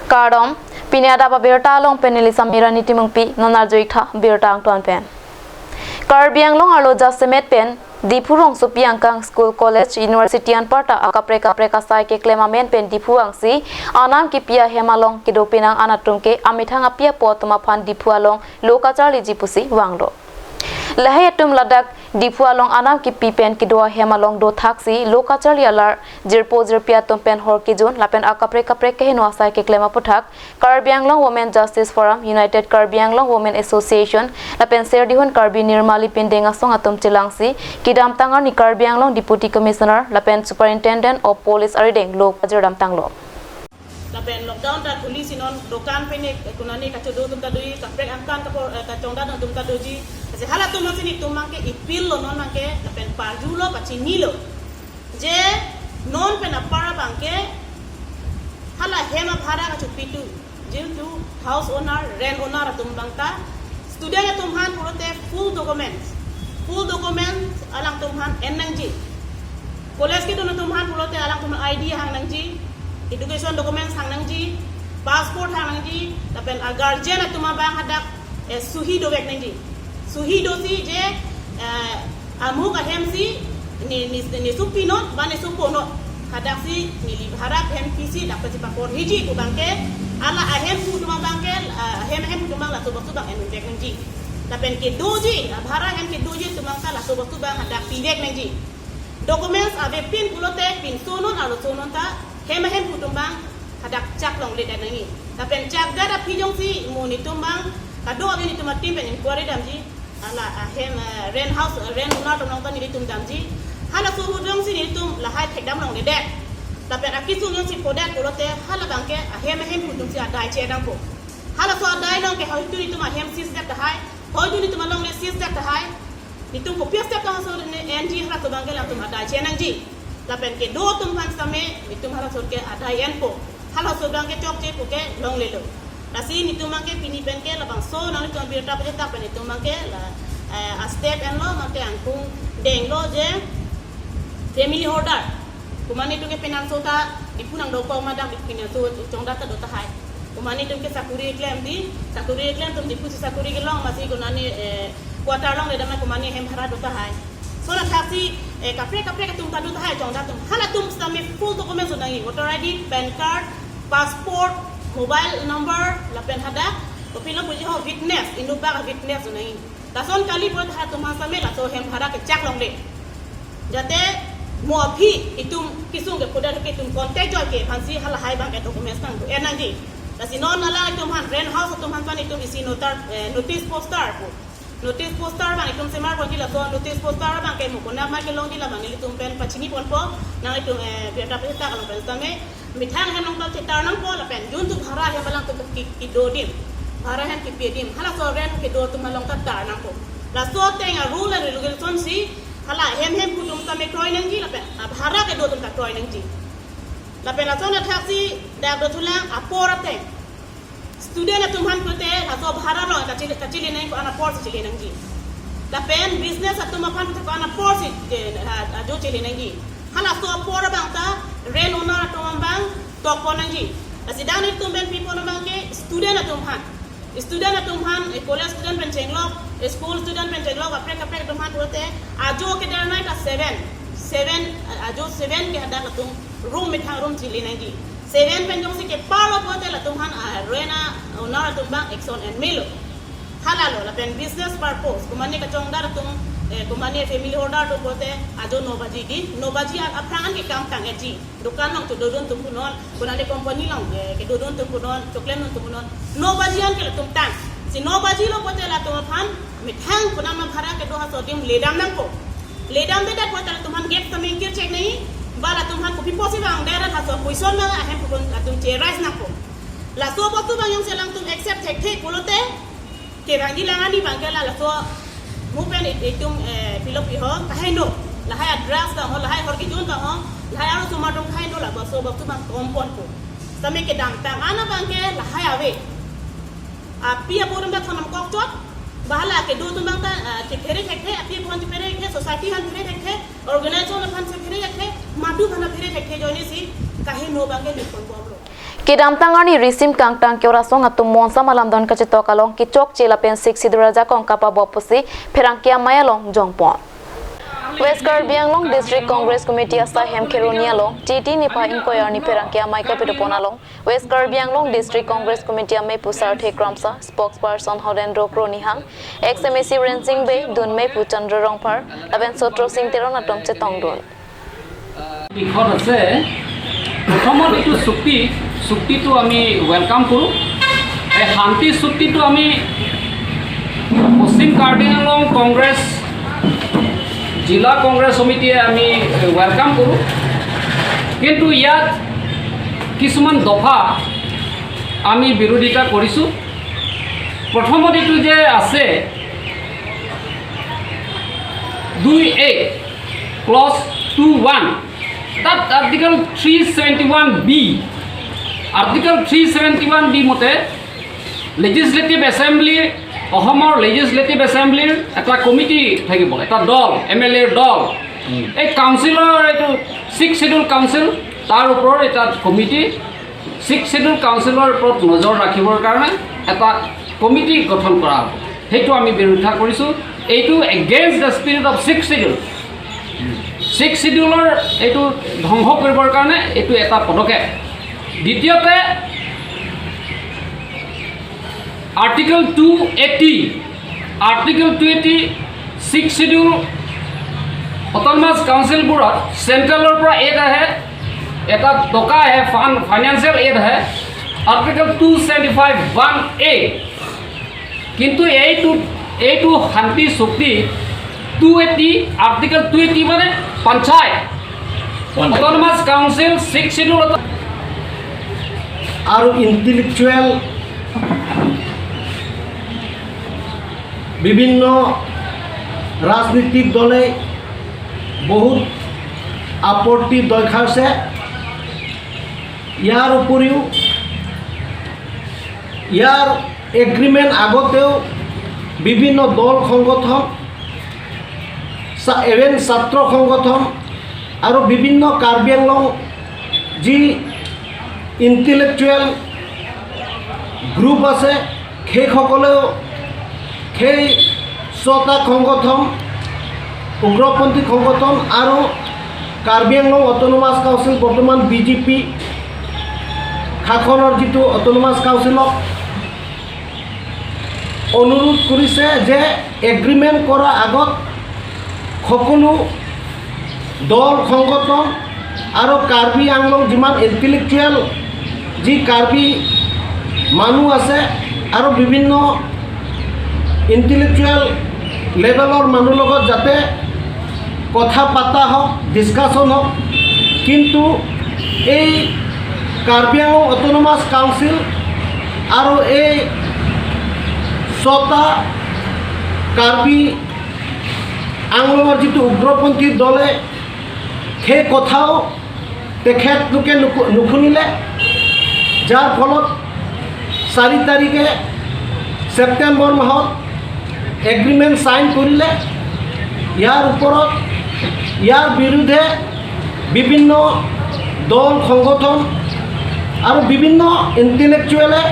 Kardom, Pinyada Babirta long penelisa mirani timungpi, Nonarjoita, Birta Antoine Pen. Karbiang long arlo jasemet pen, Dipurong Supiangkang School College University an parta akapreka sai ke klemamen pen dipuang si anam ki pia hemalong kidopinang anatum ke amithang apia potma phan dipualong lokachali jipusi wangdo. Lahayatum ladak dipualong anam ki pipen kidwa hemalong do thaksi lokachali alar jirpo jirpia tumpen hor kijun lapen akapreka hinwa sai ke klema puthak Karbianglong Women Justice Forum United Karbianglong Women Association lapen serdihun Karbi Nirmali Pindenga song atum chilangsi kidam tangar ni Karbianglong Deputy Commissioner lapen Superintendent of Police Arideng lok ajardam tanglo lapen lockdown ta police non dokan pene kunani ka chodo tum tadui ka prek angkan ka chongda tum tadoji se hala tum sini tum mangke ipil lo non mangke lapen parjulo ka chinilo je non pena para bangke hala hema bhara ka chupitu jil tu house owner rent owner tum bangta student tum han purote full documents alang tum han enangji college ki tum han purote alang tum ID hang nangji education documents hang nangji passport hang nangji tapen guardian atuma bang hadak suhi do bek nangji suhi do si je amu ka hemsi ni supinot bane suponot hadak si ni harap MPC dapat sipakor hiji ku bangke ala ahem ku tuma bangke ahem tuma la sobak bang en bek nangji tapen ke doji bhara hem ke doji tuma la sobak bang hadak pilek nangji documents ave pin pulote pin sonon alo sonon ta hem kutumbang hadak cak long le danangi tapen cak dara pijong si moni tumbang kado ni tumatim pen inquiry damji ala hem rent house rent una tum long tan ni tum damji hala so hudong si ni tum la hai thek dam long le dek tapen akisu nyong si podat pulote hala bangke hem kutum si adai che dang ko hala so adai long ke hoitu ni tum hem sis dak hai hoitu ni tum long le sis dak hai ni tum ko pias dak so NG hala so bangke la tum adai che nang ji lapen ke do tum pan same nitum hala sor ke adayan ko hala so bang ke chok che ko ke long le lo nasi nitum mang ke pini pen ke labang so nang tum birta pe ta pen nitum mang ke la a step and lo mang ke angkung deng lo je family order kumani tu ke penan so ta dipunang do ko madak dipinya so chong data do ta hai kumani tum ke sakuri claim tum dipu sakuri ke long masih gunani quarter long le dama kumani hem hara do ta hai so na taxi kapre ka tum tadu ta hai chong da tum hala tum same full documents unangi voter ID pan card passport mobile number la pen hada to pilo puji ho witness indu ba witness unangi tason kali pot ha tum same la to hem hara ke chak long le jate mo phi itum kisung ke poda ke tum contact joy ke phansi hala hai bang ke documents tang to enangi tasi non ala tum han rent house tum han pan itum isi notice poster bang itum semar ko dila so notice poster bang ke mo kona ma ke long dila bang itum pen pachini pon po na itum beta peta kalong pen tame mithang han long te tar nang po la pen jun tu bhara he balang tu ki do dim bhara han ki pe dim hala so ren ke do tu malong ta tar nang po la so tenga rule and regulation si hala hem ku tum tame kroi nang ji la pen bhara ke do tum ta kroi nang ji la pen la so na taxi da do tulang apora te student atum han kote aso bhara lo kachili nai ko ana port chili nang ji la pen business atum aphan ko ana port jo chili nang ji hala so pora bang ta ren owner atum bang to ko nang ji asidani tum ben people bang ke student atum han college student pen chenglok school student pen chenglok apre atum han kote ajo ke dar nai ta 7 ke hada atum room mit room chili nang ji 7 penjong si ke palo po tela tumhan rena onar tumbang Exxon and Milo halalo la pen business purpose kumani ka chong dar tum kumani family order to pote ajo no baji aprangan ke kam tang eji dukan long to dodon tum punon kunani company long ke dodon tum punon choklen tum punon no baji an ke tum tang si no baji lo pote la tum phan mithang kunama bhara ke do ha so dim ledam nang ko ledam be dat pote la tum han get saming kir check nahi bala tum han ko piposi bang dera ha so poison na ahem ko tum che rice na ko la so bo tu bang yang selang tum accept tek pulote ke bang dilangan di bang la so mu pen tum pilop ho kahai no la hai address da ho la hai hor ki jun da ho la hai aro suma tum khai no la bo so bo tu bang kompon ko same ke dang tang ana bang ke la hai ave apia bodum da thanam kok chot bahala ke do tum bang ta ke phere thek apia bon ti phere ke society han phere thek organization han se phere thek madu bana phere thek joine si kahe no bang ke ni kon bo Kidam tangani risim kangtang kyora song atum monsa malam don kachito kalong kichok chela pen 6 siduraja kong kapa bopusi pherangkia mayalong jongpon. West Karbi Anglong District Congress Committee asa hem keronialong TT nipa inquiry ni pherangkia mai kapitoponalong West Karbi Anglong District Congress Committee mai pusar thekramsa spokesperson Hodendro Kronihang XMC Rensing Bay dun mai puchandra rongphar aben sotro sing teron atom chetong dun বিষয় আছে প্ৰথমত এইটো চুক্তিটো আমি welcome কৰোঁ এই শান্তি চুক্তিটো আমি পশ্চিম কাৰ্বি আংলং কংগ্ৰেছ জিলা কংগ্ৰেছ সমিতিয়ে আমি ওয়েলকাম কৰোঁ কিন্তু ইয়াত কিছুমান দফা আমি বিৰোধিতা কৰিছোঁ প্ৰথমত এইটো যে আছে 2A close 2(1) that article 371B article 371B মতে legislative assembly অসমৰ legislative assembly এটা কমিটি থাকিব এটা দল MLA দল এই কাউন্সিলৰ এইটো 6 শিডিউল কাউন্সিল তাৰ ওপৰত এটা কমিটি 6 শিডিউল কাউন্সিলৰ ওপৰত নজৰ ৰাখিবৰ কাৰণে এটা কমিটি গঠন কৰা হ'ব সেইটো আমি বিৰোধিতা কৰিছোঁ এইটো against the spirit of 6 schedule 6 শিডিউলৰ এইটো ধ্বংস কৰিবৰ কাৰণে এইটো এটা পদক্ষেপ দ্বিতীয়তে আৰ্টিকল 280 6 শিডিউল অট'নমাছ কাউন্সিলবোৰত চেণ্ট্ৰেলৰ পৰা এড আহে এটা টকা আহে ফাইনেন্সিয়েল এড আহে আৰ্টিকল 275(1)A কিন্তু এইটো শান্তি চুক্তি 280 আৰ্টিকল 280 মানে পঞ্চায়ত অট'নমাছ কাউন্সিল 6 শিডিউল আৰু ইণ্টেলেকচুৱেল বিভিন্ন ৰাজনৈতিক দলে বহুত আপত্তি দৰ্শাইছে ইয়াৰ উপৰিও ইয়াৰ এগ্ৰিমেণ্ট আগতেও বিভিন্ন দল সংগঠন এভেন ছাত্ৰ সংগঠন আৰু বিভিন্ন কাৰ্বি আংলং যি ইণ্টেলেকচুৱেল গ্ৰুপ আছে সেইসকলেও সেই 6টা সংগঠন উগ্ৰপন্থী সংগঠন আৰু কাৰ্বি আংলং অট'নমাছ কাউন্সিল বৰ্তমান বিজেপি শাসনৰ যিটো অট'নমাছ কাউন্সিলক অনুৰোধ কৰিছে যে এগ্ৰিমেণ্ট কৰাৰ আগত সকলো দল সংগঠন আৰু কাৰ্বি আংলং যিমান ইণ্টেলেকচুৱেল যি কাৰ্বি মানুহ আছে আৰু বিভিন্ন ইণ্টেলেকচুৱেল লেভেলৰ মানুহৰ লগত যাতে কথা পতা হওক ডিছকাশ্যন হওক কিন্তু এই কাৰ্বি আংলং অট'নমাছ কাউন্সিল আৰু এই 6টা কাৰ্বি আংলঙৰ যিটো উগ্ৰপন্থী দলে সেই কথাও তেখেতলোকে নুশুনিলে যাৰ ফলত 4 তাৰিখে ছেপ্টেম্বৰ মাহত এগ্ৰিমেণ্ট চাইন কৰিলে ইয়াৰ ওপৰত ইয়াৰ বিৰুদ্ধে বিভিন্ন দল সংগঠন আৰু বিভিন্ন ইণ্টেলেকচুৱেলে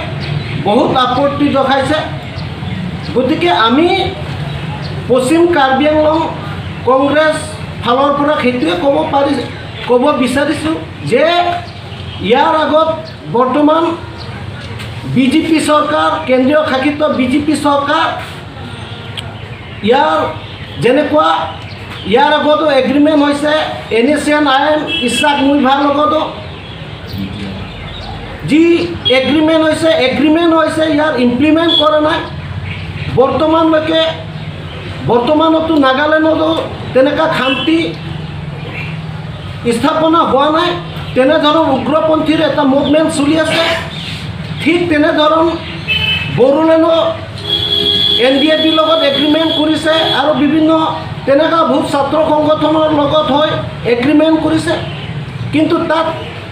বহুত আপত্তি দৰ্শাইছে গতিকে আমি পশ্চিম কাৰ্বি আংলং কংগ্ৰেছ ফালৰ পৰা সেইটোৱে ক'ব বিচাৰিছোঁ যে ইয়াৰ আগত বৰ্তমান বিজেপি চৰকাৰ কেন্দ্ৰীয় শাসিত বিজেপি চৰকাৰ যেনেকুৱা ইয়াৰ আগতো এগ্ৰিমেণ্ট হৈছে NACN IM ইছাক মুইভাৰ লগতো যি এগ্ৰিমেণ্ট হৈছে ইয়াৰ ইমপ্লিমেণ্ট কৰা নাই বৰ্তমানতো নাগালেণ্ডতো তেনেকুৱা শান্তি স্থাপনা হোৱা নাই তেনেধৰণৰ উগ্ৰপন্থীৰ এটা মুভমেণ্ট চলি আছে ঠিক তেনেধৰণ বড়োলেণ্ডো NDAB লগত এগ্ৰিমেণ্ট কৰিছে আৰু বিভিন্ন তেনেকুৱা বহুত ছাত্ৰ সংগঠনৰ লগত হৈ এগ্ৰিমেণ্ট কৰিছে কিন্তু তাত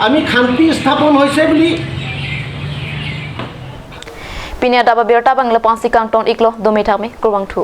আমি শান্তি স্থাপন হৈছে বুলি Pinia daba berta bangla pansi kangton iklo domi thame kurwang thu